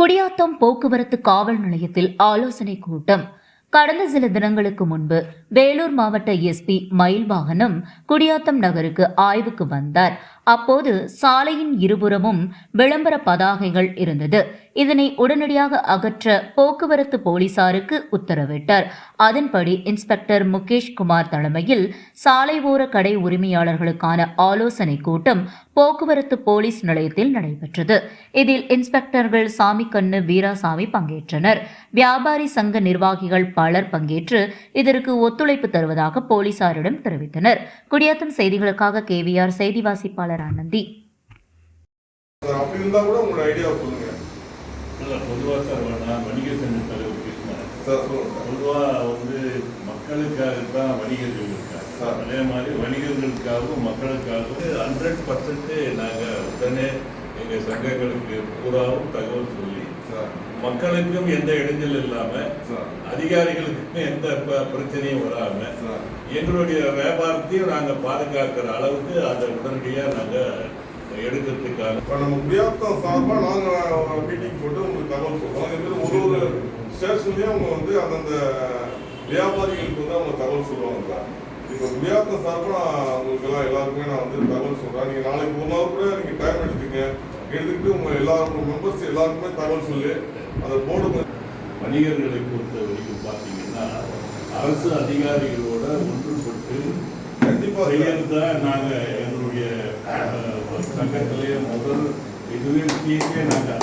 குடியாத்தம் போக்குவரத்து காவல் நிலையத்தில் ஆலோசனை கூட்டம். கடந்த சில தினங்களுக்கு முன்பு வேலூர் மாவட்ட எஸ்பி மயில்வாகனம் குடியாத்தம் நகருக்கு ஆய்வுக்கு வந்தார். அப்போது சாலையின் இருபுறமும் விளம்பர பதாகைகள் இருந்தது. இதனை உடனடியாக அகற்ற போக்குவரத்து போலீசாருக்கு உத்தரவிட்டார். அதன்படி இன்ஸ்பெக்டர் முகேஷ் குமார் தலைமையில் சாலை ஓர கடை உரிமையாளர்களுக்கான ஆலோசனை கூட்டம் போக்குவரத்து போலீஸ் நிலையத்தில் நடைபெற்றது. இதில் இன்ஸ்பெக்டர்கள் சாமிக்கண்ணு, வீராசாமி பங்கேற்றனர். வியாபாரி சங்க நிர்வாகிகள் பலர் பங்கேற்று இதற்கு ஒத்துழைப்பு தருவதாக போலீசாரிடம் தெரிவித்தனர். குடியாத்தம் செய்திகளுக்காக KVR செய்தி வாசிப்பாளர் ஆனந்தி. மக்களுக்காகத்தான் வணிகர்கள் இருக்காங்க. அதே மாதிரி வணிகர்களுக்காகவும் மக்களுக்காகவும் 100% நாங்கள் உடனே எங்கள் சங்கங்களுக்கு பூராவும் தகவல் சொல்லி மக்களுக்கும் எந்த இடைஞ்சல் இல்லாம, அதிகாரிகளுக்கும் எந்த பிரச்சனையும் வராம எங்களுடைய வியாபாரத்தையும் நாங்க பாதுகாக்கிற அளவுக்கு அதை உடனடியா நாங்க எடுக்கிறதுக்காக இப்போ நம்ம குடியாத்தம் சார்பா நாங்க மீட்டிங் போட்டு உங்களுக்கு தகவல் சொல்றோம். ஒரு ஸ்டேஷன்லயும் அவங்க வந்து அந்தந்த வியாபாரிகளுக்கு வந்து அவங்க தகவல் சொல்லுவாங்க. இப்போ குடியாத்தம் சார்பா உங்களுக்கு எல்லாம் எல்லாருக்குமே நான் வந்து தகவல் சொல்றேன். நீங்க நாளைக்கு ஒரு நாள் கூட நீங்க டைம் எடுத்துக்கிட்டு உங்க எல்லாரும் மெம்பர்ஸ் எல்லாருக்குமே தகவல் சொல்லி அதை போடுங்க. வணிகர்களை பொறுத்த வரைக்கும் பார்த்தீங்கன்னா அரசு அதிகாரிகளோட ஒன்றுபட்டு கண்டிப்பா செய்யறதுதான் நாங்கள் எங்களுடைய சங்கத்திலேயே முதல் இதுவே நாங்கள்